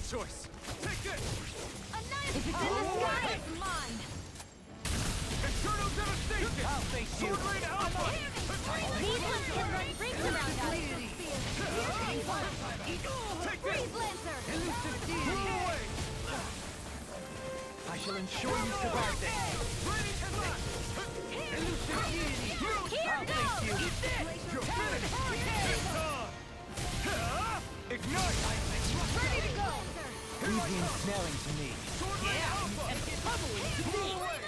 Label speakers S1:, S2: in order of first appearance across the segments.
S1: choice. Take this!
S2: If it's in the sky, it's mine!
S1: Eternal devastation!
S3: I'll face you!
S1: Sword Rain Alpha!
S2: These ones can run rings around us!
S1: Take
S2: Freeze
S1: this!
S2: Lancer!
S3: Elusive
S1: Move
S3: deity!
S1: away!
S3: I shall ensure you survive this! Elusive deity!
S2: Here,
S3: I'll
S2: go!
S3: face you!
S2: Eat this!
S1: You're finished! It's on! Ignite!
S2: Ready to go!
S3: You've been smelling to me.
S1: Sword Rain Alpha! Move away!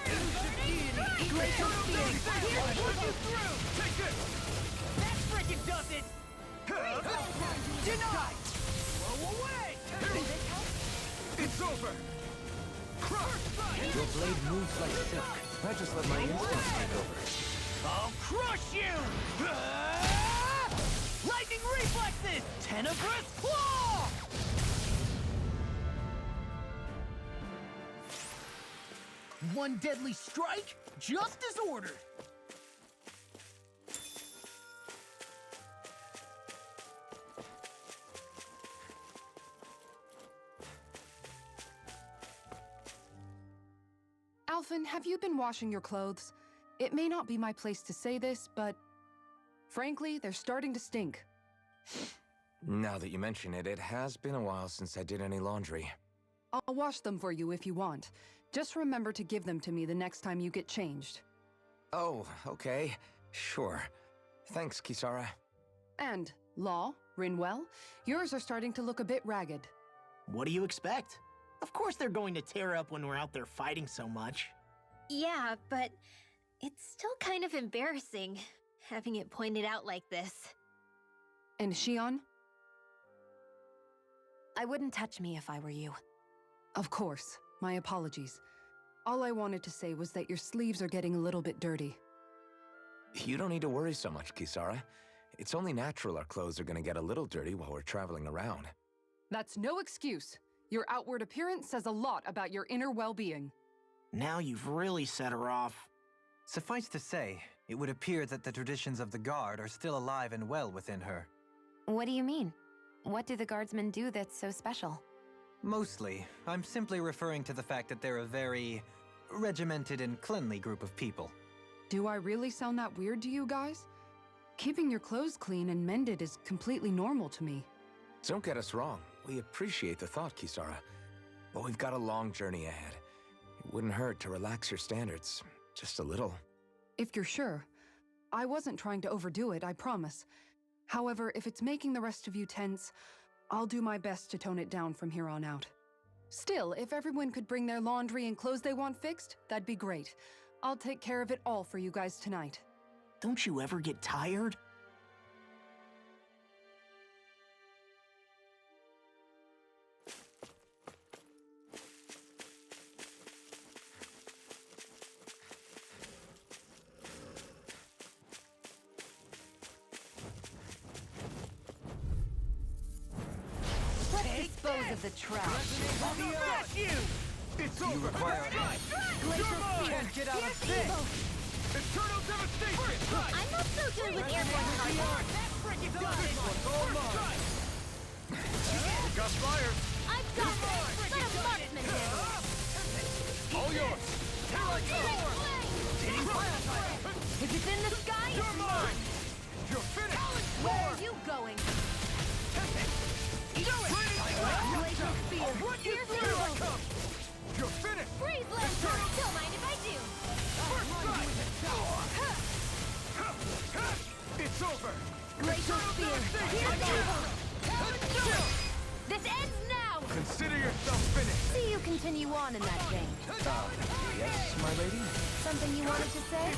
S3: Elusive deity!
S2: Glacial Spear!
S1: I'll put you through! Take this!
S3: That frickin' does it! Denied! Blow away!
S1: It's over! Crush!
S3: Your blade moves like silk. I just let my instincts take over. I'll crush you! Lightning reflexes! Tenebrous claw! One deadly strike, just as ordered.
S4: Alphen, have you been washing your clothes? It may not be my place to say this, but frankly, they're starting to stink.
S5: Now that you mention it, it has been a while since I did any laundry.
S4: I'll wash them for you if you want. Just remember to give them to me the next time you get changed.
S5: Oh, okay. Sure. Thanks, Kisara.
S4: And, Law, Rinwell, yours are starting to look a bit ragged.
S6: What do you expect? Of course they're going to tear up when we're out there fighting so much.
S2: Yeah, but it's still kind of embarrassing, having it pointed out like this.
S4: And Shion?
S7: I wouldn't touch me if I were you.
S4: Of course. My apologies. All I wanted to say was that your sleeves are getting a little bit dirty.
S5: You don't need to worry so much, Kisara. It's only natural our clothes are gonna get a little dirty while we're traveling around.
S4: That's no excuse. Your outward appearance says a lot about your inner well-being.
S6: Now you've really set her off.
S3: Suffice to say, it would appear that the traditions of the Guard are still alive and well within her.
S7: What do you mean? What do the Guardsmen do that's so special?
S3: Mostly, I'm simply referring to the fact that they're a very regimented and cleanly group of people.
S4: Do I really sound that weird to you guys? Keeping your clothes clean and mended is completely normal to me.
S5: Don't get us wrong. We appreciate the thought, Kisara. But we've got a long journey ahead. It wouldn't hurt to relax your standards. Just a little.
S4: If you're sure. I wasn't trying to overdo it, I promise. However, if it's making the rest of you tense, I'll do my best to tone it down from here on out. Still, if everyone could bring their laundry and clothes they want fixed, that'd be great. I'll take care of it all for you guys tonight.
S6: Don't you ever get tired?
S7: Dispose of the trash.
S1: It's
S3: You
S1: over!
S3: require
S2: Glacial Spear!
S3: Can't get out of this!
S1: Eternal devastation!
S2: I'm not so good with airborne content.
S1: Got fire!
S2: I've got this! Let a marksman handle it!
S1: All yours! Here I go!
S2: If it's in the sky,
S1: You're
S2: it's
S1: mine!
S2: mine!
S1: You're finished!
S2: Where are you going?
S1: Do it!
S2: Glacial Spear!
S1: Here I come! You're finished!
S2: Freeze Lancer! Don't mind if I do!
S1: First strike! It's over!
S2: Glacial Spear! Here goes! This ends now!
S1: Consider yourself finished!
S7: See you continue on in that vein.
S5: Yes, my lady?
S7: Something you wanted to say?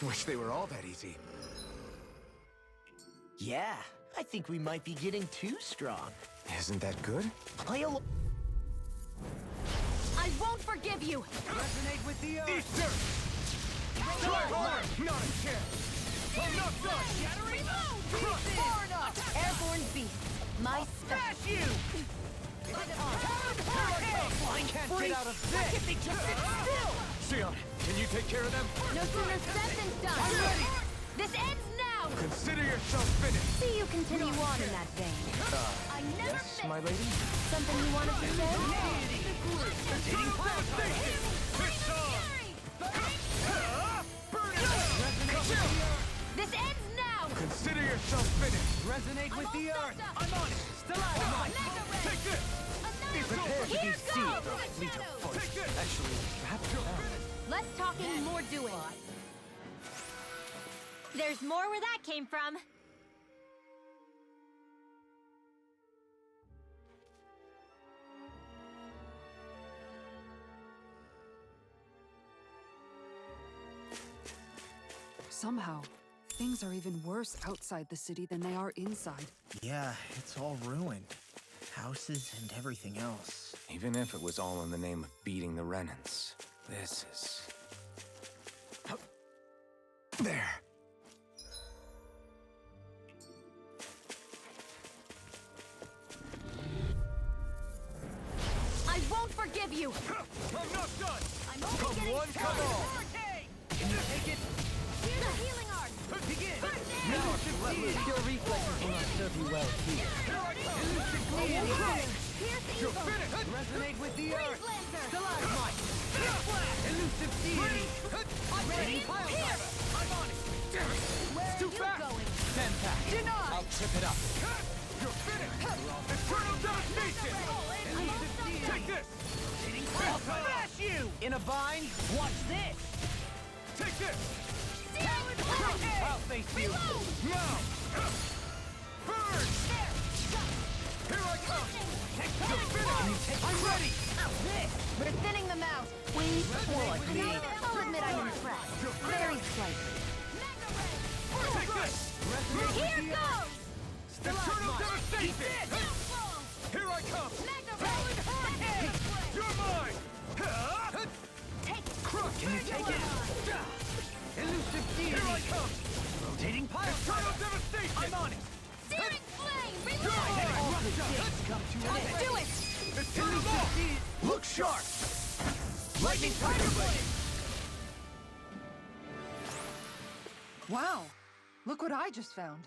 S5: Wish they were all that easy.
S6: Yeah, I think we might be getting too strong.
S5: Isn't that good?
S6: Play a
S2: I won't forgive you!
S3: Resonate with the earth!
S1: Eat dirt! Try hard! Not a chance! I'm not done!
S2: Shattering mode!
S1: Crush!
S2: Far enough! Airborne Beast! My special!
S3: you! I can't get out of this!
S2: They just sit still!
S1: Sion, can you take care of them?
S2: No sooner said than done!
S3: I'm ready!
S2: This ends now!
S1: Consider yourself finished.
S7: See you continue on in that vein.
S2: I never
S5: Yes, my lady?
S7: Something you wanted to say?
S1: Eternal devastation! It's on! Burn it!
S2: This ends now!
S1: Consider yourself finished.
S3: Resonate with the earth!
S1: I'm on it!
S3: Stalagmite!
S1: Take this!
S3: Prepare to be
S2: Here
S3: seized,
S2: goes!
S3: O fleet of foot.
S1: Take this!
S3: Actually, perhaps now.
S2: Less talking, more doing. There's more where that came from.
S4: Somehow, things are even worse outside the city than they are inside.
S6: Yeah, it's all ruined. Houses and everything else.
S5: Even if it was all in the name of beating the Renans, this is... There.
S2: I won't forgive you!
S1: I'm not done!
S2: I'm only
S1: Come
S2: getting
S1: one, come
S2: started.
S1: all!
S3: Can you take it?
S2: Here's a healing art!
S1: Begin!
S3: Now, let loose. Your reflexes will not serve you well here.
S2: Here's the
S1: You're
S2: evil!
S1: finished!
S3: Resonate with the
S2: Freeze
S3: earth!
S2: Lancer!
S3: Stalagmite! Elusive deity!
S2: Radiant Pierce!
S1: I'm on it!
S2: Where
S1: It's
S2: are
S1: too
S2: you
S1: fast!
S2: going?
S3: Stand back!
S2: Denied!
S3: I'll trip it up.
S1: You're finished! Eternal devastation! Take this! I'll smash you!
S3: In a bind?
S1: Watch this! Take this!
S3: I'll face you.
S1: Now! Burn! Here I come! You're finished! I'm ready!
S2: We're thinning them out.
S7: Wait for me. I'll admit I'm impressed. Very slightly.
S1: Take this!
S2: Here goes!
S1: Eternal devastation! Here I come! Talon Hurricane! You're mine!
S3: Can you take it? Elusive deity!
S1: Here I come!
S3: Rotating pile
S1: Eternal devastation!
S3: I'm on it!
S2: Searing flame!
S1: You're
S2: Reload!
S1: mine!
S3: All the days come to an end.
S2: Do it!
S1: Eternal Law! Look sharp! Lightning Tiger Blade!
S4: Wow! Look what I just found.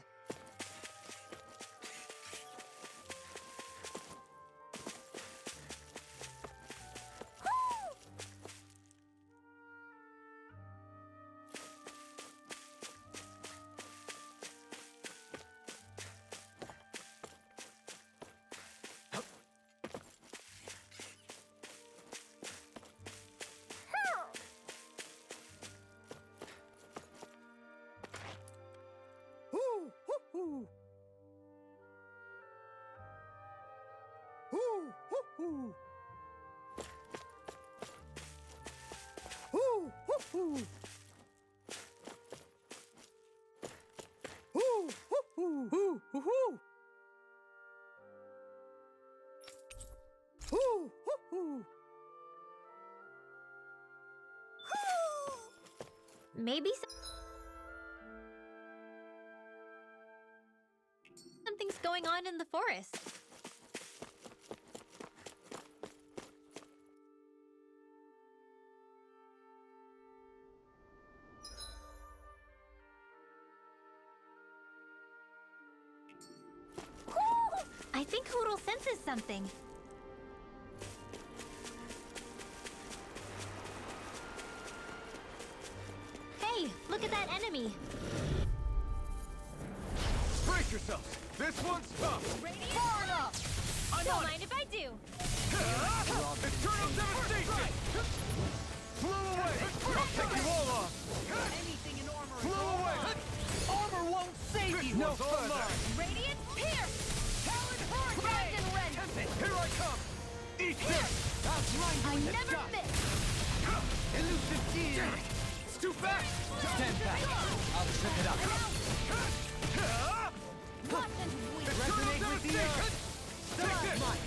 S2: Maybe something's going on in the forest. I think Hoodle senses something. Hey, look at that enemy.
S1: Brace yourselves! This one's tough!
S2: Far enough! Don't mind if I do.
S1: Eternal devastation! Blow away! I'll take you all on!
S3: Anything in armor is
S1: Blow
S3: all
S1: away!
S3: mine. Armor won't save you.
S1: No
S3: One's all
S1: further!
S3: mine.
S2: Radiant Pierce!
S3: Talon
S2: Dragon Rend!
S1: Here I come! Eat this!
S3: I'll blind you
S2: I
S3: in the
S2: never
S3: sky.
S2: miss!
S3: Elusive deity!
S1: It's too fast!
S3: Stand back. I'll trip it up. Resonate with the earth. Stalagmite!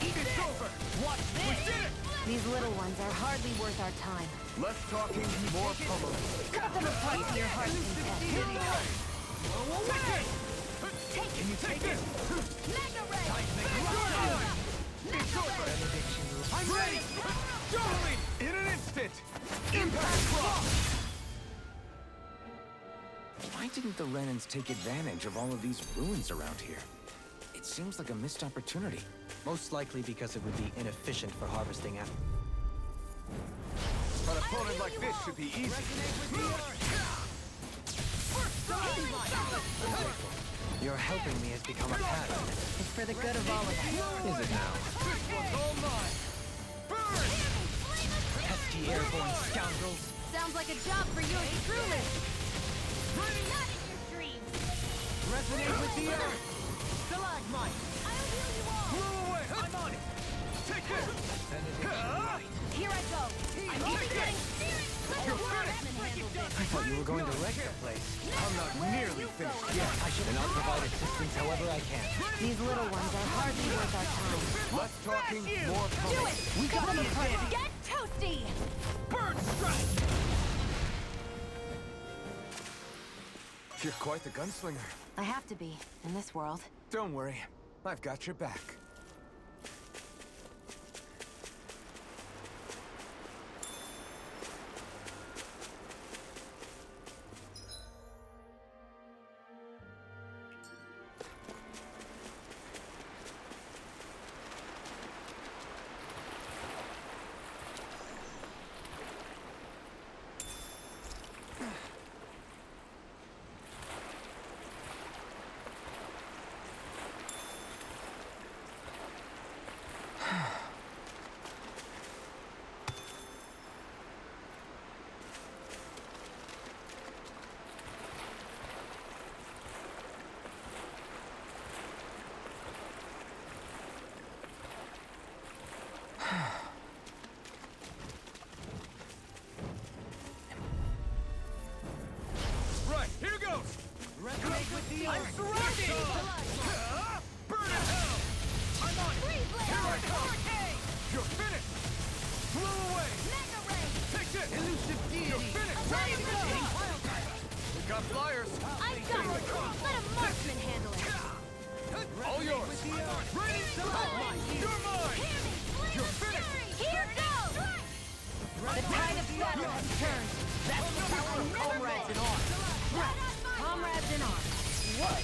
S1: It's over!
S3: Watch
S1: We
S3: this!
S1: did it!
S7: These little ones are hardly worth our time.
S1: Less talking, more pummeling.
S7: Cut them apart to your heart's content.
S3: Deity! Blow away!
S1: Can you take this? It's over!
S3: I'm ready!
S1: Totally! In an instant! Impact block!
S3: Might
S5: didn't the Renans take advantage of all of these ruins around here? It seems like a missed opportunity.
S3: Most likely because it would be inefficient for harvesting apples.
S1: An opponent like this should be easy.
S3: Your helping me has become a pattern.
S7: It's for the good of all of us.
S3: Is it now?
S1: This one's all mine. Burn!
S3: Pesky airborne scoundrels!
S7: Sounds like a job for yours truly.
S2: Not in your dreams.
S1: Resonate with the earth. Stalagmite.
S2: I'll heal you all.
S1: Blow away. I'm on it. Take this.
S7: Here I go. I'm only getting spirit. Let the workmen handle this.
S3: I thought you were going to wreck the place.
S1: I'm not nearly finished yet.
S3: I should not provide assistance however I can.
S7: These little ones are hardly worth our time.
S1: Less talking, more
S7: Do
S1: pulling.
S7: it! We got them apart. Get toasty!
S1: Bird strike.
S5: You're quite the gunslinger.
S7: I have to be, in this world.
S5: Don't worry, I've got your back.
S1: Right, here goes. Resonate with the earth. I'm surrounded. Burn in hell. I'm on it. Here I come. You're finished. Blow away.
S2: Mega ray.
S1: Take this. Elusive deity. You're finished.
S2: Ready to go.
S1: We got flyers.
S2: I've got it. Let a marksman handle it.
S1: All yours. Ready? You're mine. You're finished.
S2: Here goes.
S7: The tide of battle has turned. That's the power of comrades in arms. Right. Comrades in arms. What?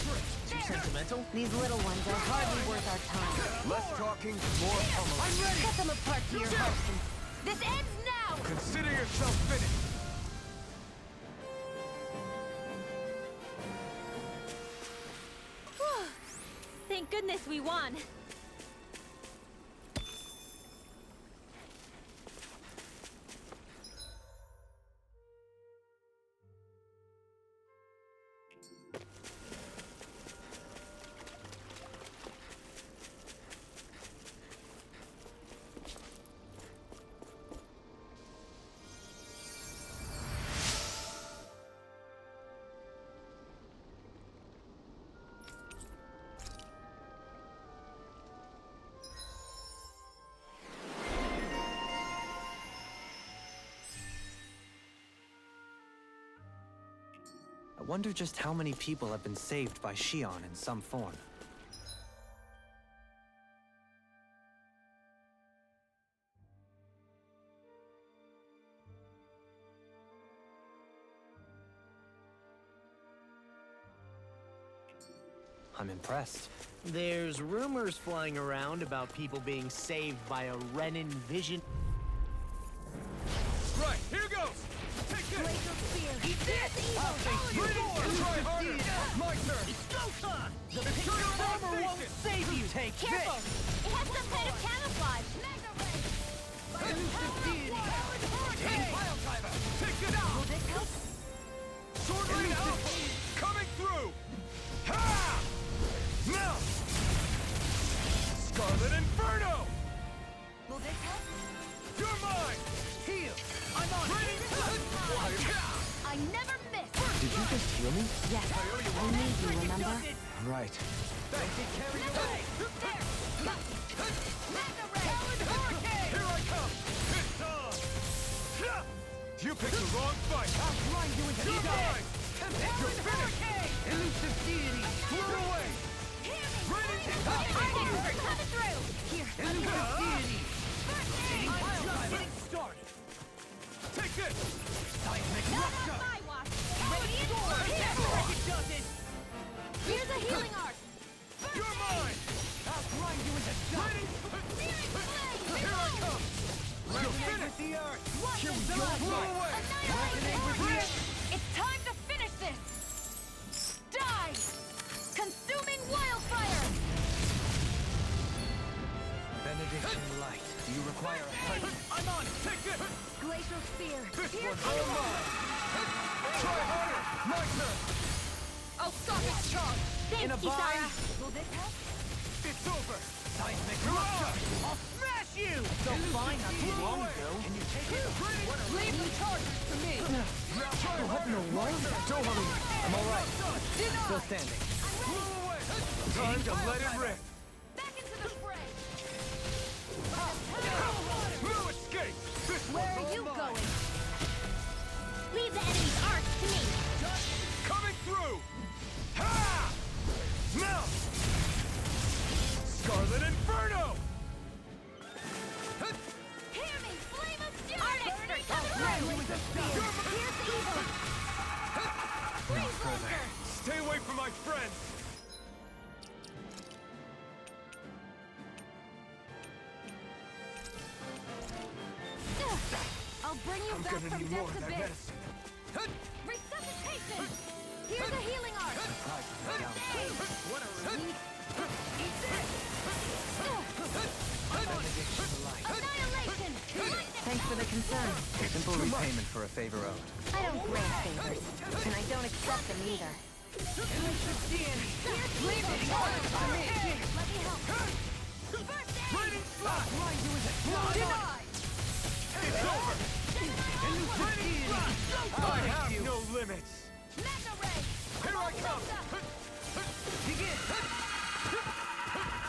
S6: Too sentimental?
S7: These little ones are hardly worth our time.
S1: Less talking, more pummeling. I'm ready.
S7: Cut them apart to your hearts and... This ends now!
S1: Consider yourself finished.
S2: Thank goodness we won.
S3: I wonder just how many people have been saved by Shion in some form. I'm impressed.
S6: There's rumors flying around about people being saved by a Renan vision.
S1: Right, here goes. Take this.
S2: Eat this!
S1: I'll face you. Try harder. My turn.
S6: It's go time! The
S1: It's
S6: picture
S1: your
S6: of armor
S1: face
S6: won't
S1: it.
S6: save you! Take
S2: Careful!
S6: this!
S2: It has some kind of camouflage. Mega ray.
S1: Elusive deity. Pile driver. Take this.
S2: Will this help?
S1: Sword rain out. Coming through. Ha! Now. Scarlet Inferno.
S2: Will this help?
S1: You're mine.
S6: Heal! I'm on it!
S2: I never miss.
S3: Did you just heal me?
S7: Yes, I need you, remember?
S3: Right.
S1: Don't get carried away.
S2: Mega ray.
S1: Here I come. It's on. You picked the wrong fight. I'll grind you into the mine. You're finished. Elusive deity. Blow away. Ready?
S2: Coming through. Here.
S1: Elusive deity.
S6: I'm just getting started!
S1: Take this.
S2: Not on my watch. Radiant sword. Here.
S7: healing art!
S1: You're mine!
S7: I'll grind you into dust!
S1: Here I come! You're finished!
S7: the earth!
S1: Here we go! Blow away!
S7: Resonate with the earth! It's time to finish this! Die! Consuming wildfire!
S3: Benediction light. Do you require a help?
S1: I'm on it! Take this!
S7: Glacial spear!
S1: This
S7: Pierce
S1: one's all mine! Try harder! My turn!
S7: I'll stop its charge!
S2: Thanks, Kisara.
S7: Will this help?
S1: It's over!
S3: Seismic
S1: I'll smash you!
S6: So fine not too long ago.
S1: Can you take it?
S7: Leave the charges to me!
S3: What in the world? Dohali! I'm alright. Still standing.
S1: Blow away! Time to let it rip!
S7: Back into the fray!
S1: No escape! This
S7: Where
S1: one's
S7: are
S1: all
S7: you
S1: mine.
S7: going?
S2: Leave the enemy's arts to me.
S1: Coming through! Ha! Now! Scarlet Inferno!
S7: Hear me! Flame of fury!
S2: Art expert coming through.
S7: With the spear! Here's the evil! Freeze laser!
S1: Stay away from my friends!
S7: I'll bring you
S1: I'm
S7: back
S1: gonna
S7: from
S1: need more
S7: death's
S1: of that
S7: abyss!
S1: medicine.
S7: Resuscitation! Here's a healing art!
S1: What a relief!
S7: Eat this! Annihilation! Thanks for the concern.
S3: Simple repayment for a favor owed.
S7: I don't grant favors, and I don't accept them either. Leave the charge to me! Let me help. First aid!
S1: Raining flash!
S7: Denied!
S1: It's over! Raining flash! I have no limits!
S7: Mega ray!
S1: Here I come!
S7: Begin!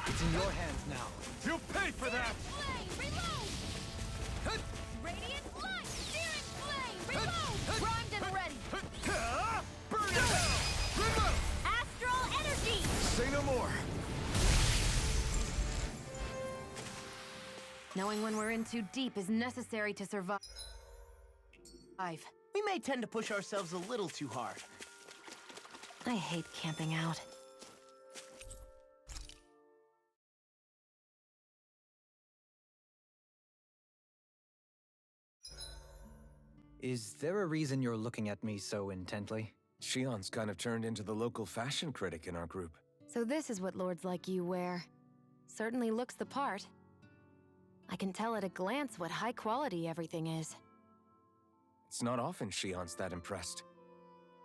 S3: It's in your hands now.
S1: You'll pay for that!
S7: Flame! Reload! Radiant light! Searing flame! Reload! Primed and ready!
S1: Burn it down! Remote!
S2: Astral energy.
S1: Say no more!
S7: Knowing when we're in too deep is necessary to survive.
S6: We may tend to push ourselves a little too hard.
S7: I hate camping out.
S3: Is there a reason you're looking at me so intently?
S5: Shion's kind of turned into the local fashion critic in our group.
S7: So this is what lords like you wear. Certainly looks the part. I can tell at a glance what high quality everything is.
S5: It's not often Shion's that impressed.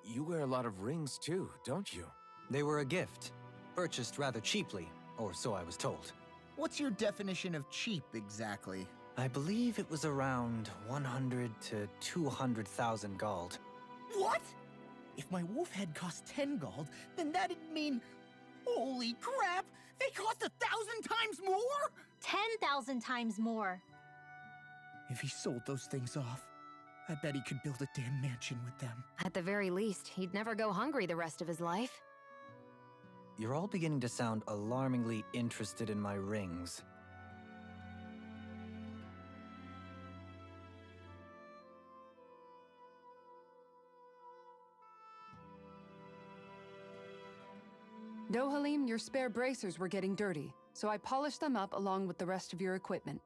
S5: You wear a lot of rings too, don't you?
S3: They were a gift, purchased rather cheaply, or so I was told.
S8: What's your definition of cheap, exactly?
S3: I believe it was around 100 to 200,000 gold.
S8: What? If my wolf head cost 10 gold, then that'd mean... Holy crap! They cost 1,000 times more?!
S2: 10,000 times more.
S8: If he sold those things off, I bet he could build a damn mansion with them.
S7: At the very least, he'd never go hungry the rest of his life.
S3: You're all beginning to sound alarmingly interested in my rings.
S4: Dohalim, your spare bracers were getting dirty, so I polished them up along with the rest of your equipment.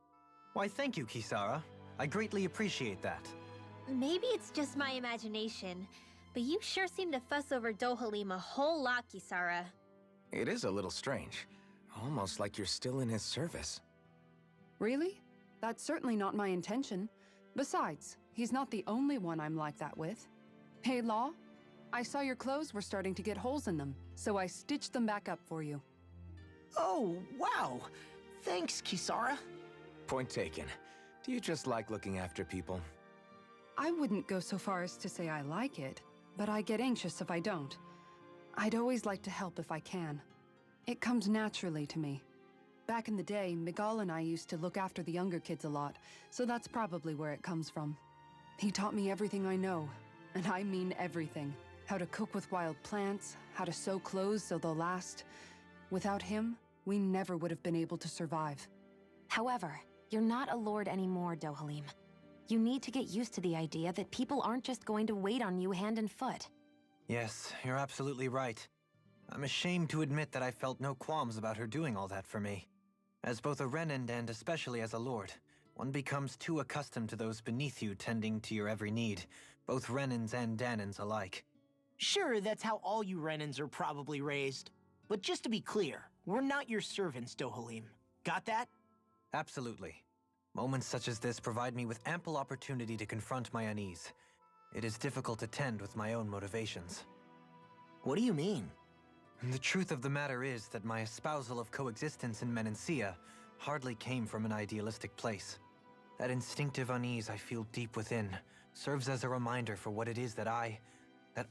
S3: Why, thank you, Kisara. I greatly appreciate that.
S2: Maybe it's just my imagination, but you sure seem to fuss over Dohalim a whole lot, Kisara.
S5: It is a little strange. Almost like you're still in his service.
S4: Really? That's certainly not my intention. Besides, he's not the only one I'm like that with. Hey, Law, I saw your clothes were starting to get holes in them, so I stitched them back up for you.
S6: Oh, wow. Thanks, Kisara.
S5: Point taken. Do you just like looking after people?
S4: I wouldn't go so far as to say I like it, but I get anxious if I don't. I'd always like to help if I can. It comes naturally to me. Back in the day, Miguel and I used to look after the younger kids a lot, so that's probably where it comes from. He taught me everything I know, and I mean everything. How to cook with wild plants, how to sew clothes so they'll last. Without him, we never would have been able to survive.
S7: However, you're not a lord anymore, Dohalim. You need to get used to the idea that people aren't just going to wait on you hand and foot.
S3: Yes, you're absolutely right. I'm ashamed to admit that I felt no qualms about her doing all that for me. As both a Renan and especially as a lord, one becomes too accustomed to those beneath you tending to your every need, both Renans and Danans alike.
S6: Sure, that's how all you Renans are probably raised. But just to be clear, we're not your servants, Dohalim. Got that?
S3: Absolutely. Moments such as this provide me with ample opportunity to confront my unease. It is difficult to tend with my own motivations.
S6: What do you mean?
S3: The truth of the matter is that my espousal of coexistence in Menancia hardly came from an idealistic place. That instinctive unease I feel deep within serves as a reminder for what it is that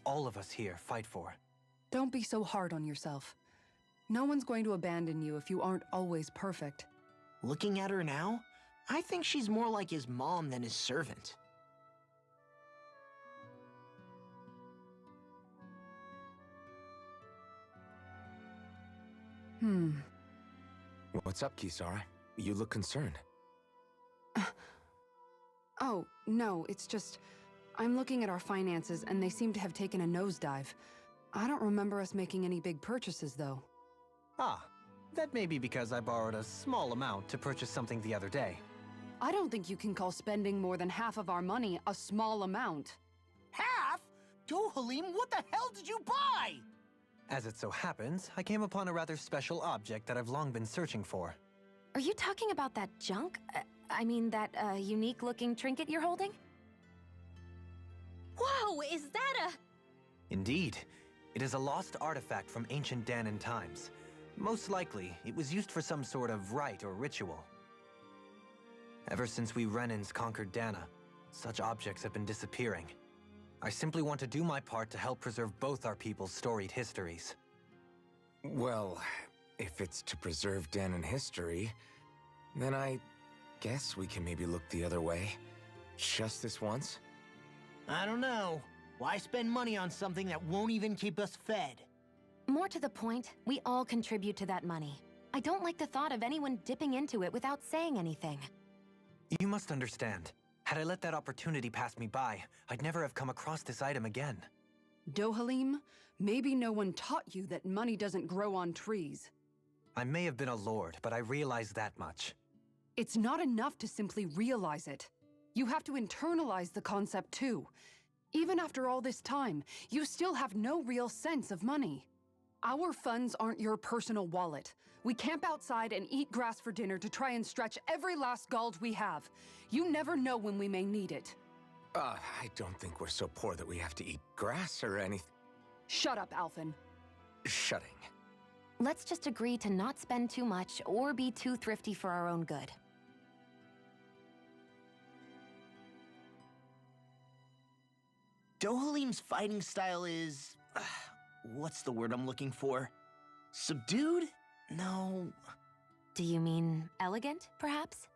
S3: all of us here fight for.
S4: Don't be so hard on yourself. No one's going to abandon you if you aren't always perfect.
S6: Looking at her now, I think she's more like his mom than his servant.
S5: What's up, Kisara? You look concerned.
S4: Oh, no, it's just... I'm looking at our finances and they seem to have taken a nosedive. I don't remember us making any big purchases, though.
S3: Ah, that may be because I borrowed a small amount to purchase something the other day.
S4: I don't think you can call spending more than half of our money a small amount.
S8: Half? Dohalim, what the hell did you buy?
S3: As it so happens, I came upon a rather special object that I've long been searching for.
S7: Are you talking about that junk? I mean, that unique-looking trinket you're holding?
S2: Whoa, is that a...
S3: Indeed. It is a lost artifact from ancient Danan times. Most likely, it was used for some sort of rite or ritual. Ever since we Renans conquered Dana, such objects have been disappearing. I simply want to do my part to help preserve both our people's storied histories.
S5: Well, if it's to preserve Danan history, then I guess we can maybe look the other way. Just this once?
S6: I don't know. Why spend money on something that won't even keep us fed?
S7: More to the point, we all contribute to that money. I don't like the thought of anyone dipping into it without saying anything.
S3: You must understand. Had I let that opportunity pass me by, I'd never have come across this item again.
S4: Dohalim, maybe no one taught you that money doesn't grow on trees.
S3: I may have been a lord, but I realize that much.
S4: It's not enough to simply realize it. You have to internalize the concept too. Even after all this time, you still have no real sense of money. Our funds aren't your personal wallet. We camp outside and eat grass for dinner to try and stretch every last gold we have. You never know when we may need it.
S5: I don't think we're so poor that we have to eat grass or anything.
S4: Shut up, Alphen.
S5: Shutting.
S7: Let's just agree to not spend too much or be too thrifty for our own good.
S6: Dohalim's fighting style is... what's the word I'm looking for? Subdued? No...
S7: Do you mean elegant, perhaps?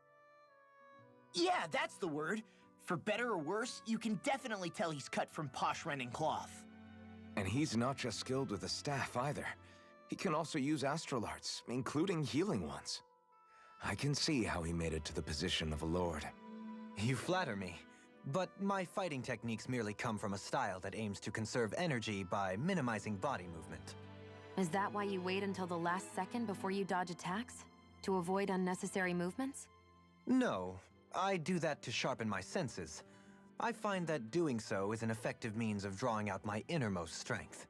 S6: Yeah, that's the word. For better or worse, you can definitely tell he's cut from posh Renan cloth.
S5: And he's not just skilled with the staff either. He can also use astral arts, including healing ones. I can see how he made it to the position of a lord.
S3: You flatter me. But my fighting techniques merely come from a style that aims to conserve energy by minimizing body movement.
S7: Is that why you wait until the last second before you dodge attacks? To avoid unnecessary movements?
S3: No, I do that to sharpen my senses. I find that doing so is an effective means of drawing out my innermost strength.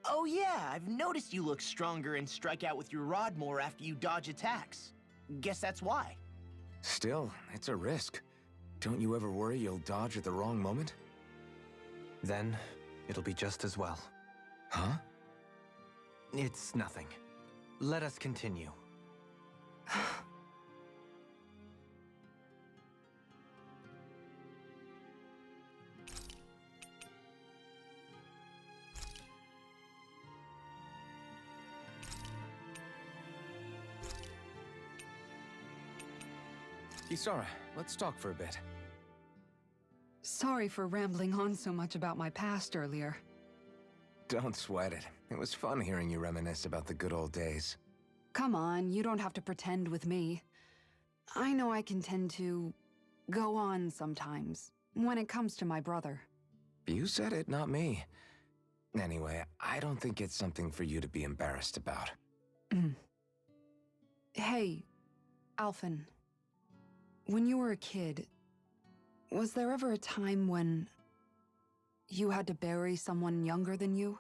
S6: Oh yeah, I've noticed you look stronger and strike out with your rod more after you dodge attacks. Guess that's why.
S5: Still, it's a risk. Don't you ever worry you'll dodge at the wrong moment?
S3: Then, it'll be just as well.
S5: Huh?
S3: It's nothing. Let us continue.
S5: Kisara, let's talk for a bit.
S4: Sorry for rambling on so much about my past earlier.
S5: Don't sweat it. It was fun hearing you reminisce about the good old days.
S4: Come on, you don't have to pretend with me. I know I can tend to go on sometimes when it comes to my brother.
S5: You said it, not me. Anyway, I don't think it's something for you to be embarrassed about.
S4: Hey, Alphen. When you were a kid, was there ever a time when you had to bury someone younger than you?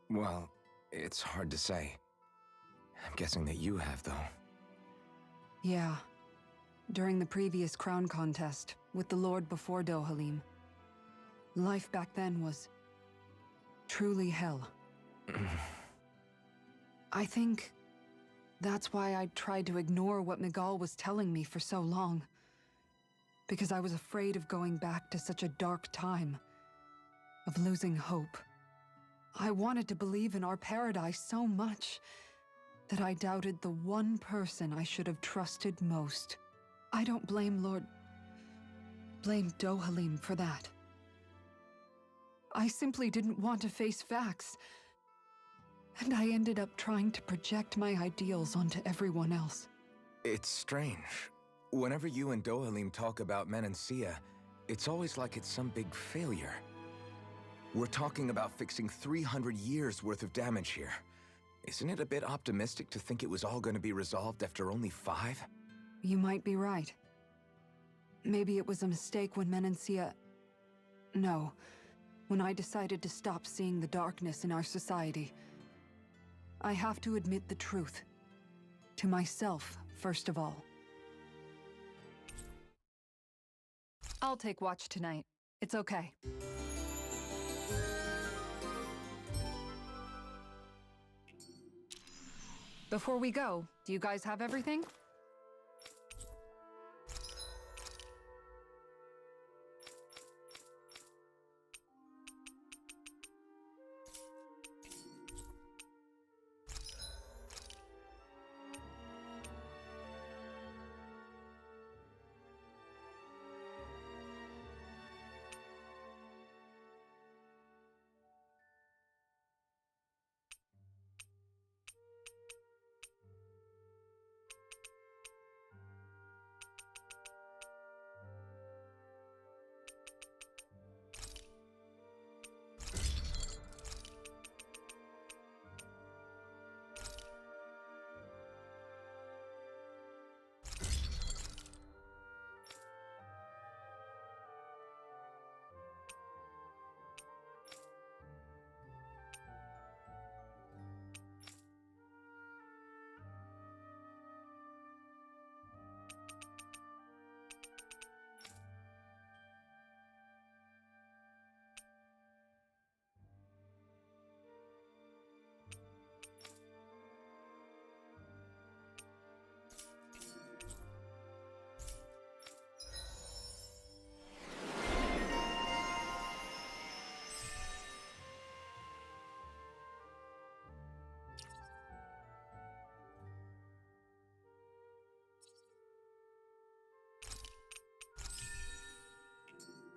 S5: Well, it's hard to say. I'm guessing that you have, though.
S4: Yeah. During the previous crown contest, with the Lord before Dohalim. Life back then was truly hell. I think that's why I tried to ignore what Miguel was telling me for so long. Because I was afraid of going back to such a dark time. Of losing hope. I wanted to believe in our paradise so much that I doubted the one person I should have trusted most. I don't blame blame Dohalim for that. I simply didn't want to face facts. And I ended up trying to project my ideals onto everyone else.
S5: It's strange. Whenever you and Dohalim talk about Menancia, it's always like it's some big failure. We're talking about fixing 300 years worth of damage here. Isn't it a bit optimistic to think it was all going to be resolved after only 5?
S4: You might be right. Maybe it was a mistake when Menancia... No, when I decided to stop seeing the darkness in our society. I have to admit the truth. To myself, first of all. I'll take watch tonight. It's okay. Before we go, do you guys have everything?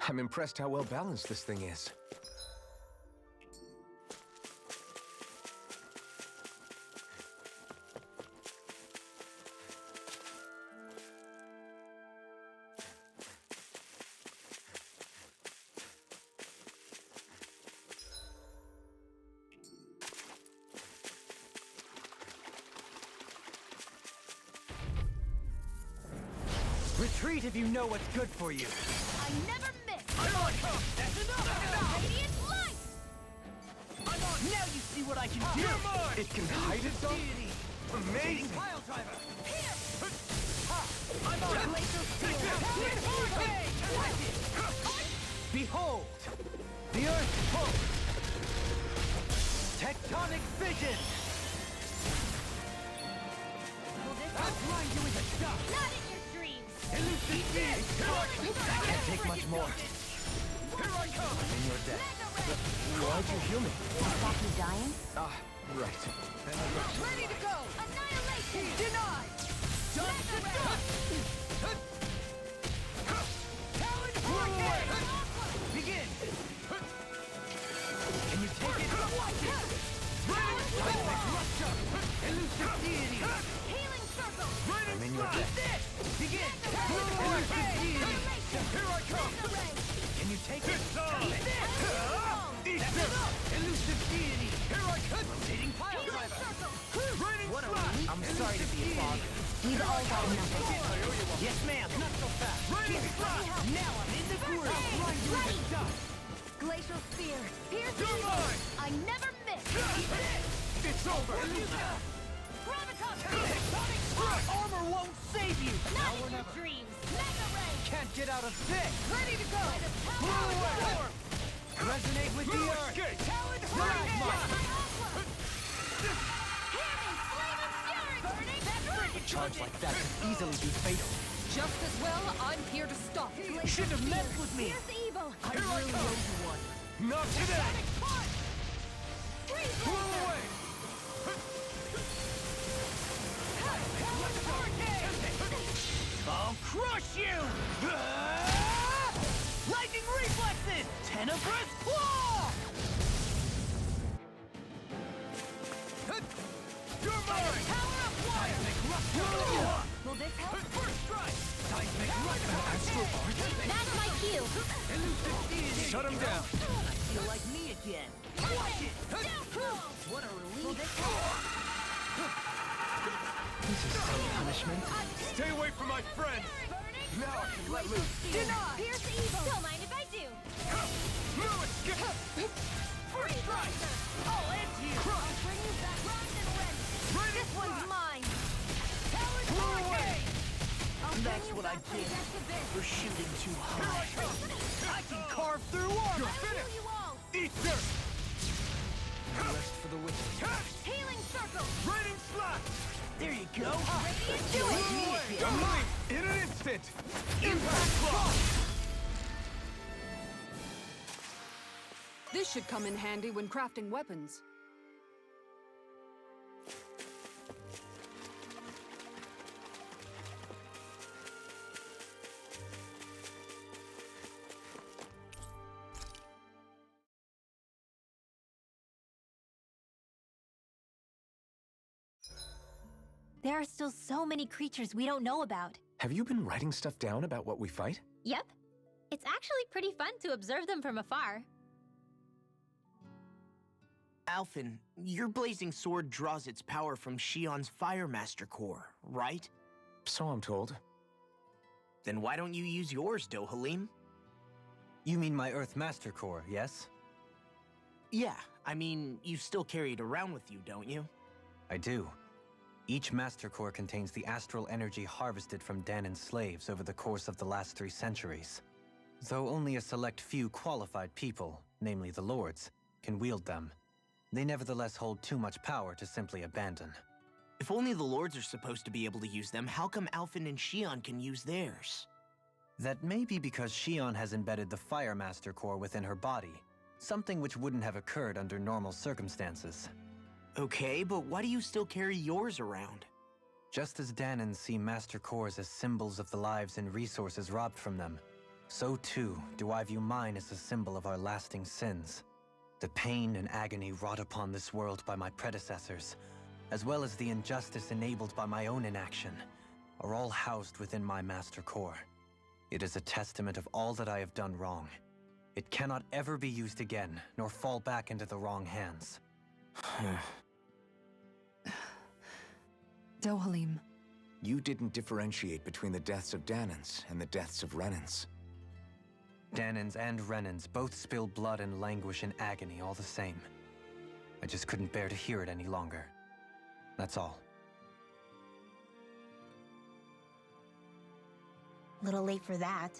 S5: I'm impressed how well balanced this thing is.
S3: Retreat if you know what's good for you.
S7: I never miss!
S8: That's enough!
S7: Radiant light!
S6: Now you see what I can do!
S5: It can hide itself?
S3: Amazing!
S1: Pile driver!
S6: I'm on glacial steel!
S3: Behold! The Earth pulse! Tectonic vision!
S1: I'll grind you into dust!
S2: Not in your dreams!
S3: Can't take much more.
S1: Here I come!
S3: In your death.
S5: Why'd you heal me?
S7: Stop you dying?
S5: Ah, right.
S1: Ready to go!
S2: Annihilation!
S1: Denied! Talon Hurricane!
S3: Begin! Can you take it?
S1: Elusive deity!
S2: Healing circle!
S3: I'm in your death.
S1: Begin!
S2: Elusive
S1: deity! Here I come!
S3: Can you take it?
S1: Elusive deity!
S6: sorry to be a father.
S7: We've all got nothing.
S6: Yes, ma'am. Not so fast.
S1: Ready to fly!
S6: Now I'm in the groove.
S7: Ready! Glacial Spear, pierce
S1: You're
S7: evil!
S1: mine!
S7: I never miss!
S1: It's over!
S6: Armor won't save you.
S2: Not in your dreams. Mega Ray!
S3: Can't get out of this!
S7: Ready to go!
S3: Resonate with the
S1: No
S3: earth!
S1: escape!
S7: Talon
S3: Charge like that can easily be fatal.
S4: Just as well, I'm here to stop.
S6: You shouldn't have messed with me.
S7: Pierce evil!
S6: I really owe you one.
S1: Not today!
S7: Freeze
S1: Pull
S7: laser!
S1: away!
S6: I'll crush you! Lightning reflexes! Tenebrous claw!
S1: You're mine!
S6: Power up wire!
S7: Will this help?
S1: First strike!
S2: That's my cue.
S1: Shut him down!
S6: Feel like me again. Watch it! What a relief!
S3: This is some punishment.
S1: Stay away from my friends! Now I can let loose!
S7: Pierce evil!
S2: Don't mind if I do.
S1: No escape!
S6: First strike! I'll end you!
S7: I'll bring you back round and ready!
S1: Ready
S7: This one's mine!
S1: Pull away!
S7: I'll bring
S6: That's
S7: you
S6: what I
S7: back from
S6: did
S7: death to this.
S6: for shooting too
S1: Here I
S6: high.
S1: come!
S6: I can carve through armor!
S1: You're finished!
S7: You all!
S1: Eat dirt!
S3: Rest for the wicked.
S7: Healing circle!
S1: Raining slash!
S6: There you go!
S1: Pull away! Don't leave! In an instant! Impact claw!
S4: This should come in handy when crafting weapons.
S2: There are still so many creatures we don't know about.
S5: Have you been writing stuff down about what we fight?
S2: Yep. It's actually pretty fun to observe them from afar.
S6: Alphen, your blazing sword draws its power from Shion's Fire Master Core, right?
S5: So I'm told.
S6: Then why don't you use yours, Dohalim?
S3: You mean my Earth Master Core, yes?
S6: Yeah, I mean, you still carry it around with you, don't you?
S3: I do. Each Master Core contains the astral energy harvested from Danan's slaves over the course of the last 3 centuries. Though only a select few qualified people, namely the Lords, can wield them, they nevertheless hold too much power to simply abandon.
S6: If only the Lords are supposed to be able to use them, how come Alphen and Shion can use theirs?
S3: That may be because Shion has embedded the Fire Master Core within her body, something which wouldn't have occurred under normal circumstances.
S6: Okay, but why do you still carry yours around?
S3: Just as Danans see Master Cores as symbols of the lives and resources robbed from them, so too do I view mine as a symbol of our lasting sins. The pain and agony wrought upon this world by my predecessors, as well as the injustice enabled by my own inaction, are all housed within my Master Core. It is a testament of all that I have done wrong. It cannot ever be used again, nor fall back into the wrong hands.
S4: Dohalim.
S5: You didn't differentiate between the deaths of Danans and the deaths of Renans.
S3: Danans and Renans both spill blood and languish in agony all the same. I just couldn't bear to hear it any longer. That's all.
S2: Little late for that.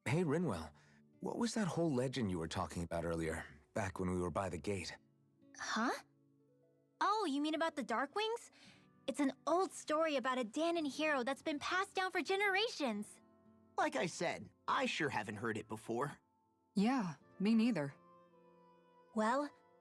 S5: Hey, Rinwell, what was that whole legend you were talking about earlier, back when we were by the gate?
S2: Huh? Oh, you mean about the Darkwings? It's an old story about a Danan hero that's been passed down for generations.
S6: Like I said, I sure haven't heard it before.
S4: Yeah, me neither.
S2: Well,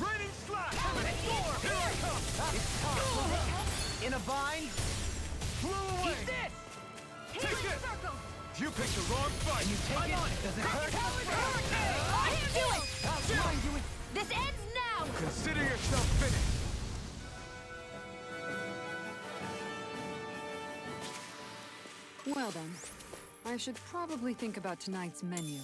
S1: Raining slash! Here I come!
S6: It's tough. In a bind.
S1: Flew away!
S6: Eat this!
S1: Take it! You picked the wrong fight!
S6: You take it? Does it hurt?
S2: I can do it!
S6: Mind you,
S2: This ends now!
S1: Consider yourself finished!
S4: Well then, I should probably think about tonight's menu.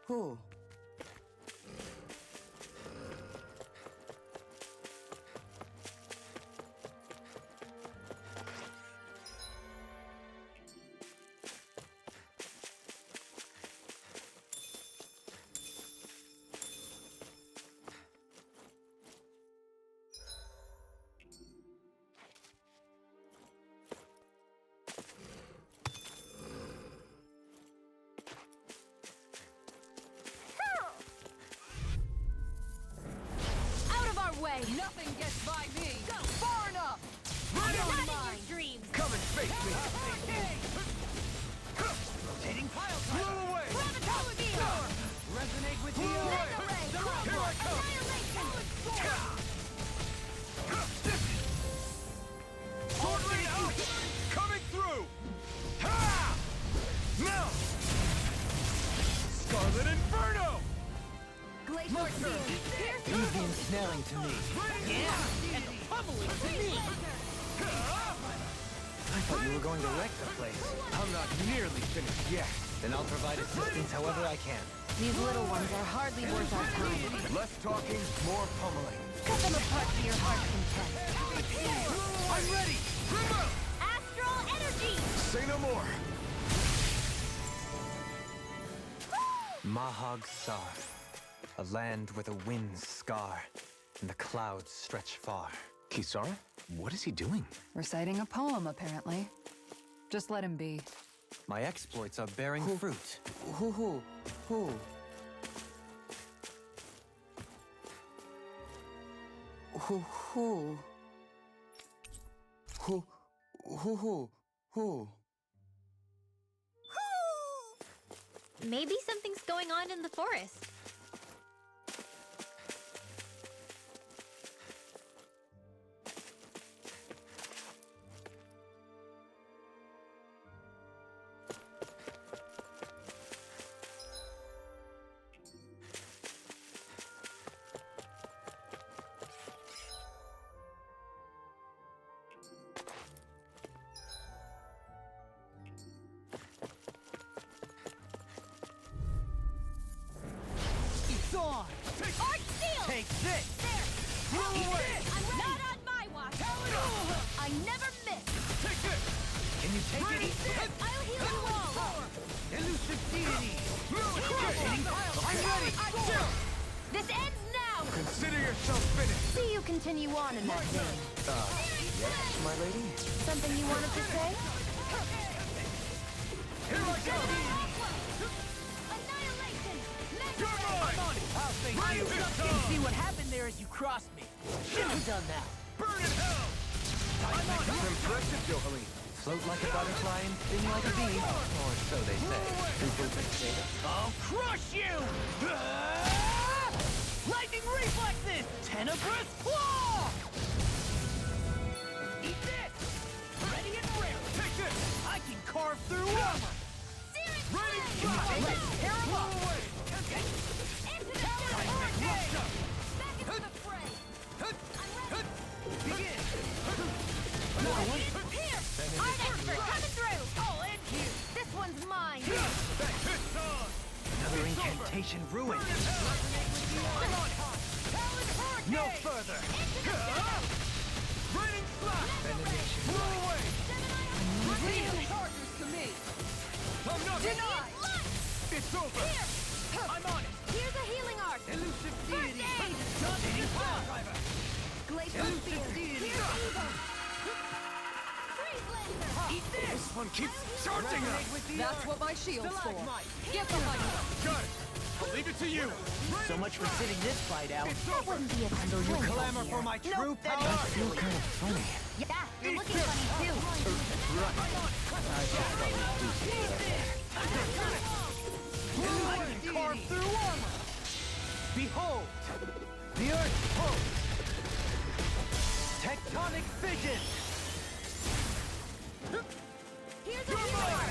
S6: Who?
S2: Way.
S7: Nothing gets by me! Go far enough!
S2: Not in your dreams!
S1: Come and face me!
S6: Rotating pile
S1: Flew
S6: driver.
S1: away!
S6: Resonate with
S1: Flew
S6: you.
S1: away! Here I come! Sword rain out! Coming through! Ha! Now! Scarlet Inferno!
S2: Glacial Steel!
S3: Easy ensnaring to me.
S6: Yeah, and the pummeling to me.
S3: I thought you were going to wreck the place.
S1: I'm not nearly finished yet.
S3: Then I'll provide assistance however I can.
S7: These little ones are hardly worth our time.
S1: Less talking, more pummeling.
S7: Cut them apart to your heart's content.
S1: I'm ready! Bring up!
S2: Astral energy!
S1: Say no more!
S3: Mahag Saar. A land where the winds scar and the clouds stretch far.
S5: Kisara? What is he doing?
S4: Reciting a poem, apparently. Just let him be.
S3: My exploits are bearing fruit.
S6: Who?
S5: Who?
S2: Maybe something's going on in the forest.
S6: On.
S2: Art Steel!
S6: Take this!
S2: There!
S6: Flew away!
S2: I'm ready! Not on my watch! I never miss!
S1: Take this!
S3: Can you take it?
S2: I'll heal you all!
S6: Elusive deity!
S2: I'm ready! This ends now!
S1: Consider yourself finished!
S7: See you continue on in that vein.
S3: Yes, my lady?
S7: Something you wanted to say?
S1: Here I go!
S2: Annihilation!
S1: You're mine!
S6: I'll face you. Didn't see what happened there as you crossed me. Shouldn't have done that.
S1: Burn in hell! I'm on it! Impressive, Johaleen.
S3: Float like a butterfly and sting like a bee. Or so they say.
S6: I'll crush you! Lightning reflexes! Tenebrous claw! Eat this! Ready and rare!
S1: Take this!
S6: I can carve through armor!
S1: Ready!
S6: Let's tear 'em up!
S1: away!
S2: Into the hurricane! Back into the fray!
S6: Begin!
S2: Here! Art expert coming through!
S6: I'll end you!
S2: This one's mine!
S1: It's on!
S3: Another incantation ruined.
S6: No further!
S1: Raining slash! Flew away!
S6: Leave chargers to me!
S1: I'm not
S6: Denied!
S1: It's over!
S6: I'm on it!
S2: Here's a healing art!
S6: Elusive
S2: First
S6: deity!
S2: aid!
S6: Dominating pile driver!
S2: Glacial
S6: Elusive
S2: Spear!
S6: deity!
S2: Here's evil!
S7: Eat this!
S1: This one keeps charging us!
S4: That's what my shield's for.
S7: Stalagmite.
S4: Get behind me.
S1: Got it! I'll leave it to you!
S6: So much for sitting this fight out.
S2: That wouldn't be a
S3: So you
S2: concern
S3: clamor
S2: here.
S3: for my
S6: Nope,
S3: true
S6: that
S3: power?
S6: is
S3: Feel kind of funny.
S2: Yeah, you're looking funny too.
S3: I can carve through armor! Behold! The Earth pulse! Tectonic fission!
S7: Here's a healer!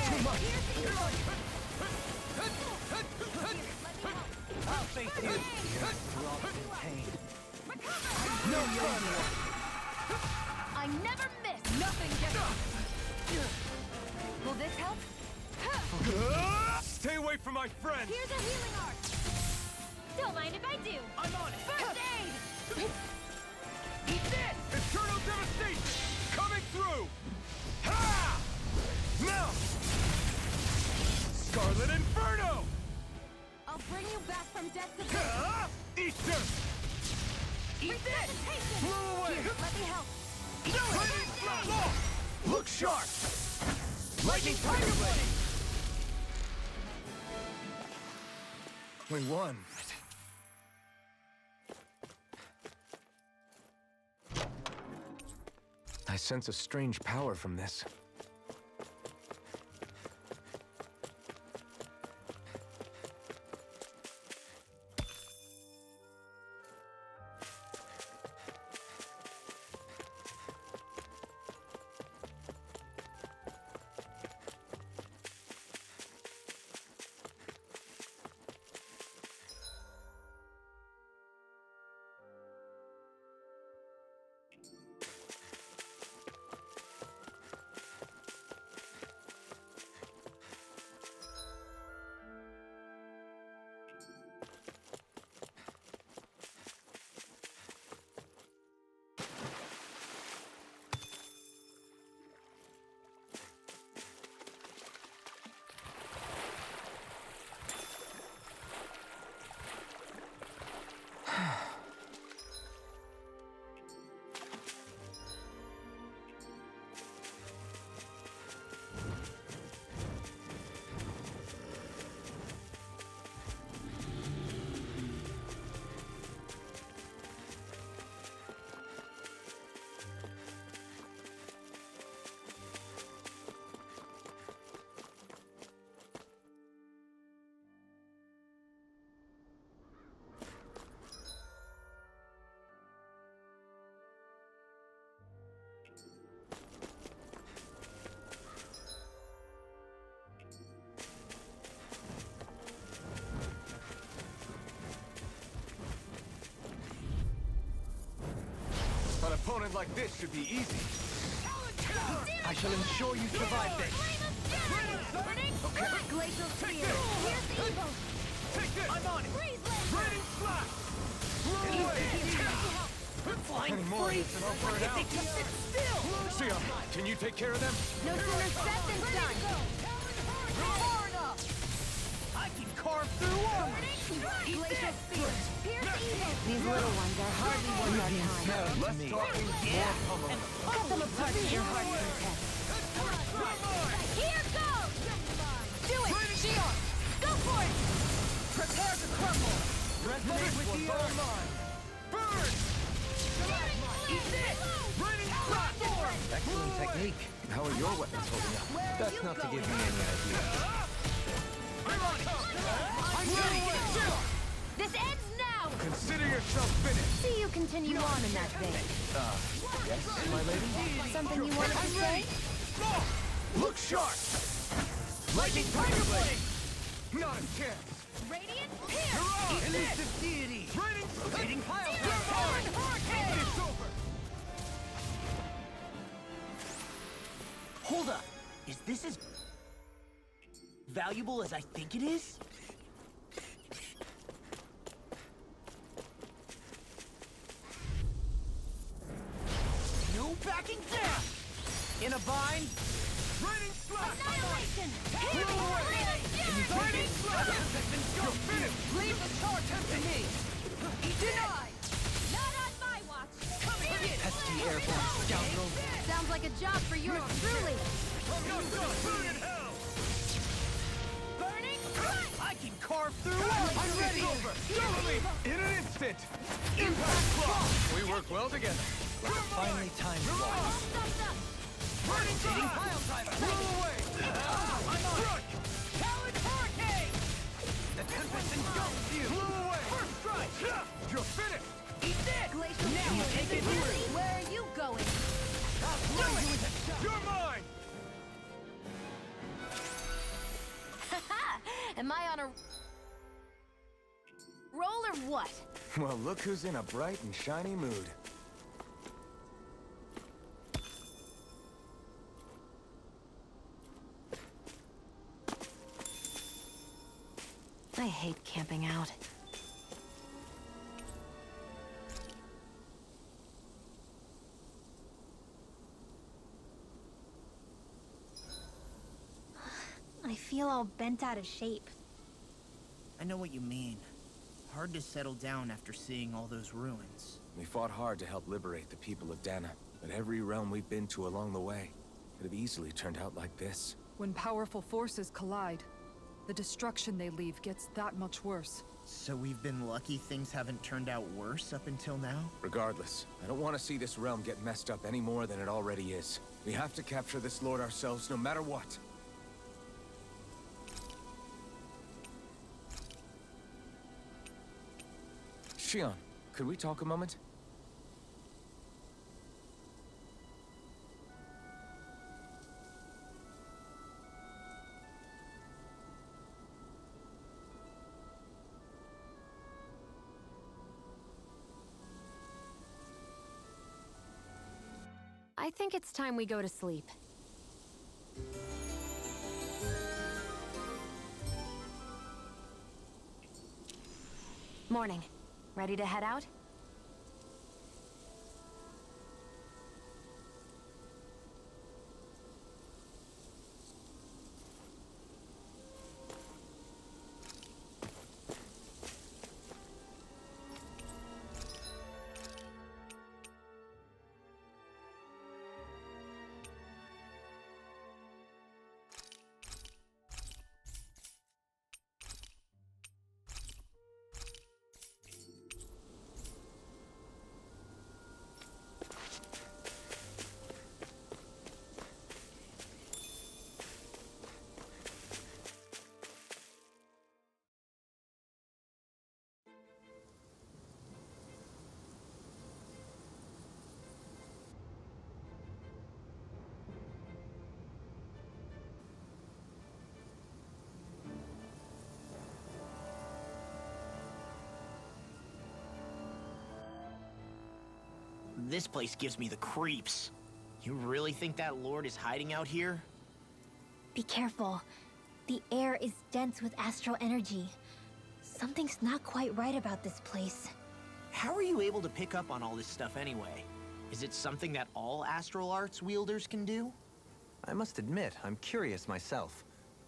S3: Too much! I'll face you! You're throbbing in pain. No fun!
S2: I never miss.
S7: Nothing gets... Will this help?
S1: Stay away from my friends!
S2: Here's a healing art. Don't mind if I do.
S6: I'm on it!
S7: First aid!
S6: Eat this!
S1: Eternal devastation! Coming through! Ha! Now! Scarlet Inferno!
S7: I'll bring you back from death to death.
S1: Ha! Easter!
S6: Eat this!
S1: Blow away!
S7: Here, let me help.
S1: Lightning Flash! Look sharp! Lightning Tiger Blade!
S5: We won. I sense a strange power from this.
S1: An opponent like this should be easy.
S3: I shall ensure you survive this!
S7: Glacial Spear. Here's evil.
S1: Take this!
S6: I'm on it!
S1: Raining Flash! Blow away!
S6: Flying
S1: more
S6: free!
S1: and I'll burn out.
S6: They can sit still!
S1: Sia, can you take care of them?
S7: No sooner said than done.
S6: Far enough! I can carve through armor!
S7: Glacial Spear. Here's evil. These little ones are hardly worth our time.
S1: Less talking, more pummeling.
S7: Cut them apart to your heart's content. Here goes! Do it, Shion! Go for it!
S6: Prepare to crumble!
S3: Resonate with the Earth!
S1: Burn!
S6: Eat this!
S1: Raining Flash!
S3: Excellent technique.
S5: How are your weapons holding up?
S3: That's not to give me any idea.
S1: I'm ready!
S2: This ends now.
S1: Consider yourself finished!
S2: See you continue on in that vein.
S3: Yes, my lady?
S2: Something you wanted to say?
S1: Look sharp! Lightning Tiger Blade! Not a chance!
S7: Radiant
S1: Hurrah!
S6: Elusive deity!
S1: Raining
S6: Rotating pile!
S1: Hurricane! It's over!
S6: Hold up! Is this as valuable as I think it is? No backing down! In a bind?
S1: Raining Flash!
S7: Annihilation!
S1: Raining Flash! You're finished!
S6: Leave the charge up to me!
S7: Denied! Not on my watch!
S6: Coming
S7: Truly!
S1: I'm not done! Burn in hell!
S7: Burning strike!
S6: I can carve through walls!
S1: I'm ready! Over! Totally! In an instant! Impact Claw! We work well together.
S3: Finally time to walk.
S7: All stuffed up!
S1: Burning pile driver! Blow away! I'm on!
S6: Talon Hurricane!
S3: The Tempest engulfs you!
S1: Blow away! First strike! You're finished!
S6: Eat this!
S7: Glacial
S6: Now
S7: Shield
S6: take it
S7: isn't
S6: through!
S7: ready. Where are you going?
S1: You're mine!
S7: Am I on a roll or what?
S5: Well, look who's in a bright and shiny mood.
S7: I hate camping out.
S2: I feel all bent out of shape.
S6: I know what you mean. Hard to settle down after seeing all those ruins.
S5: We fought hard to help liberate the people of Dana, but every realm we've been to along the way could have easily turned out like this.
S4: When powerful forces collide, the destruction they leave gets that much worse.
S6: So we've been lucky things haven't turned out worse up until now?
S5: Regardless, I don't want to see this realm get messed up any more than it already is. We have to capture this lord ourselves, no matter what. Shion, could we talk a moment?
S7: I think it's time we go to sleep. Morning. Ready to head out?
S6: This place gives me the creeps. You really think that lord is hiding out here?
S2: Be careful. The air is dense with astral energy. Something's not quite right about this place.
S6: How are you able to pick up on all this stuff anyway? Is it something that all astral arts wielders can do?
S3: I must admit, I'm curious myself.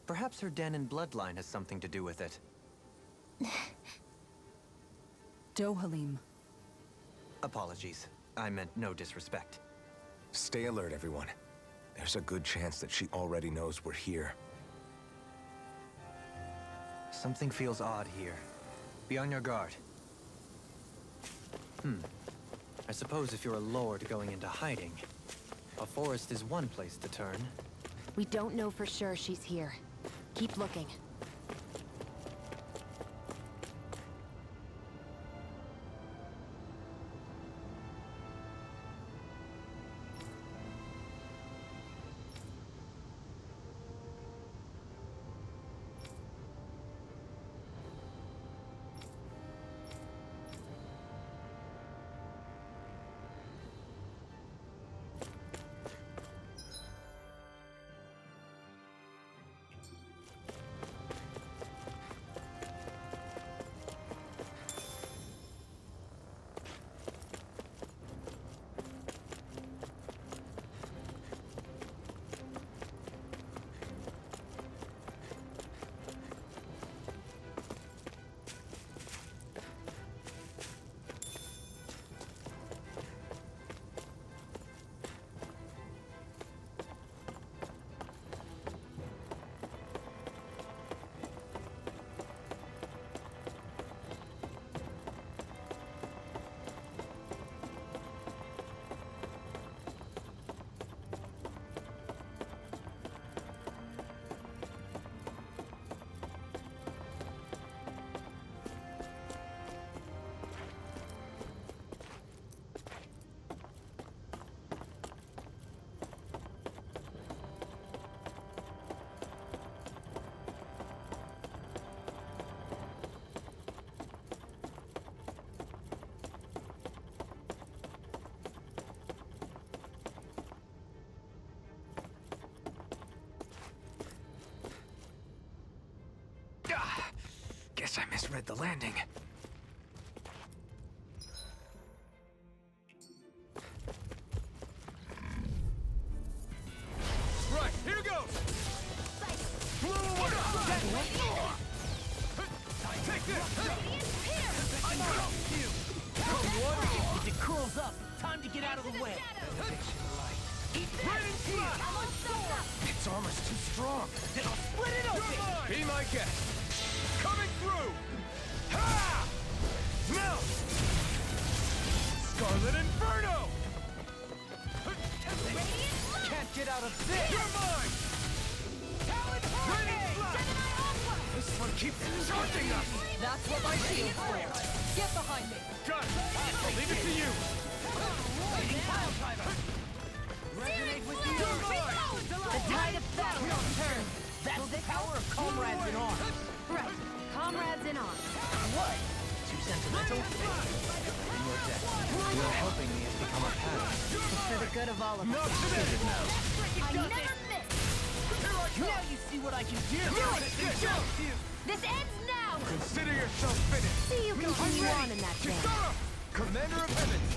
S3: Perhaps her Danon bloodline has something to do with it.
S4: Dohalim.
S3: Apologies. I meant no disrespect.
S5: Stay alert, everyone. There's a good chance that she already knows we're here.
S3: Something feels odd here. Be on your guard. I suppose if you're a lord going into hiding, a forest is one place to turn.
S7: We don't know for sure she's here. Keep looking.
S5: Guess I misread the landing.
S1: Right, here goes! Take this!
S6: I'm out to you! As it curls up, time to get out of the way.
S5: Its armor's too strong.
S6: Then I'll split it open!
S1: Be my guest! Coming through! Ha! Now! Scarlet Inferno!
S6: Can't get out of this!
S1: You're mine!
S5: This one keeps charging us.
S7: That's what my shield's for. Get behind me.
S1: Got it! I'll leave it to you!
S6: Resonate with you!
S7: The tide of battle will turn.
S6: That's the power of comrades in arms!
S7: Right. Comrades in arms.
S6: What? Too sentimental?
S3: In your debt. Your helping me has become a pattern.
S7: It's for the good of all of us.
S1: Not today!
S2: I never miss!
S6: Now you see what I can do!
S2: This ends now!
S1: Consider yourself finished!
S7: See you continue on in that vein.
S1: Kisara! Commander of Heavens!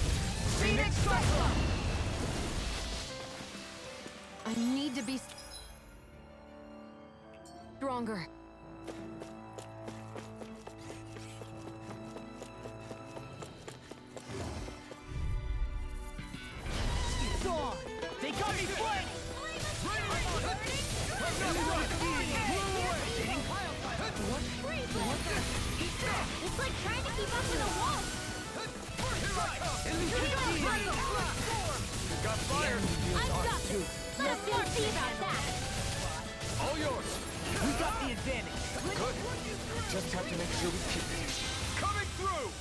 S7: Phoenix Cyclone! I need to be stronger.
S6: It's on! They got me flanked!
S2: It's like trying to keep up with a wall!
S1: Got fire!
S2: I've got this! Let us see about that!
S1: All yours!
S6: We got the advantage!
S1: Good!
S5: Just have to make sure we keep it.
S1: Coming through!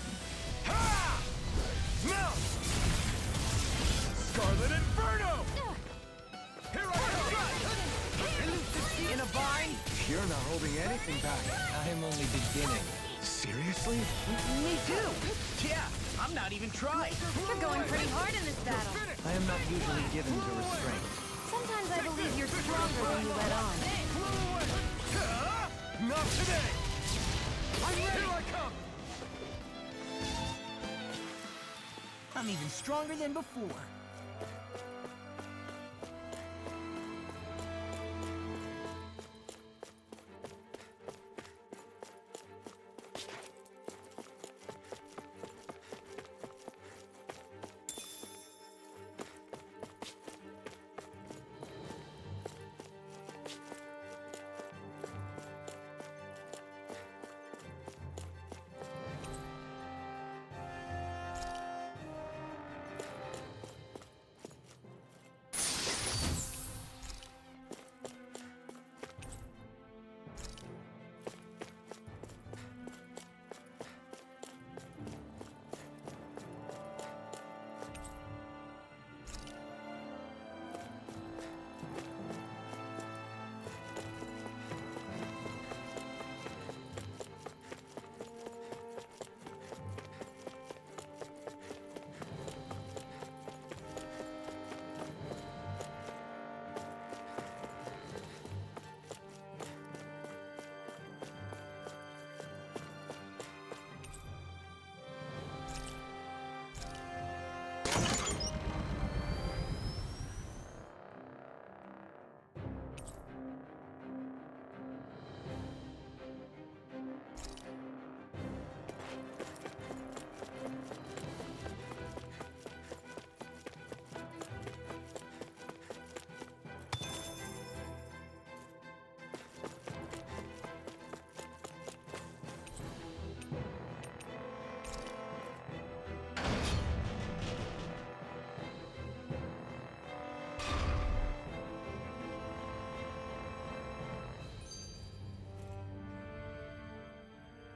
S1: Ha! Now! Scarlet Inferno! Here I
S6: In a bind?
S5: You're not holding anything back.
S3: I am only beginning.
S5: Seriously?
S6: Me too! Yeah, I'm not even trying!
S7: You're going pretty hard in this battle.
S3: I am not usually given to restraint.
S7: Sometimes I believe you're stronger than you let on.
S1: Not today! I'm ready! Here I come!
S6: I'm even stronger than before.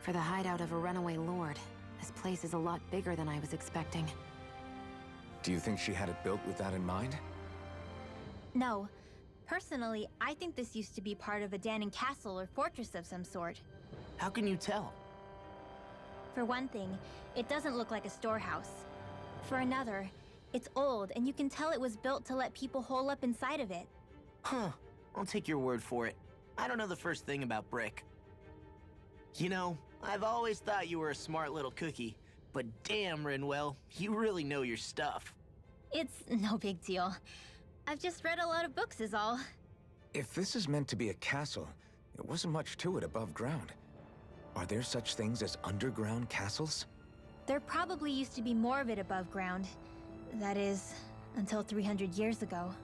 S7: For the hideout of a runaway lord, this place is a lot bigger than I was expecting.
S5: Do you think she had it built with that in mind?
S2: No. Personally, I think this used to be part of a Danon castle or fortress of some sort.
S6: How can you tell?
S2: For one thing, it doesn't look like a storehouse. For another, it's old, and you can tell it was built to let people hole up inside of it.
S6: Huh. I'll take your word for it. I don't know the first thing about brick. You know, I've always thought you were a smart little cookie, but damn, Rinwell, you really know your stuff.
S2: It's no big deal. I've just read a lot of books is all.
S5: If this is meant to be a castle, there wasn't much to it above ground. Are there such things as underground castles?
S2: There probably used to be more of it above ground. That is, until 300 years ago.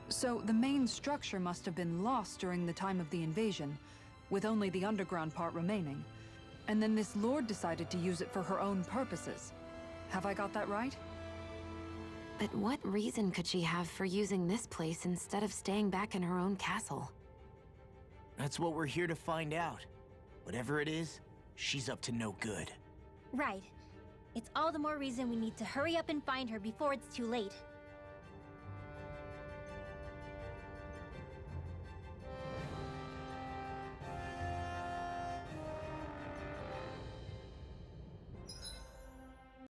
S4: So the main structure must have been lost during the time of the invasion, with only the underground part remaining. And then this lord decided to use it for her own purposes. Have I got that right?
S9: But what reason could she have for using this place instead of staying back in her own castle?
S6: That's what we're here to find out. Whatever it is, she's up to no good.
S2: Right. It's all the more reason we need to hurry up and find her before it's too late.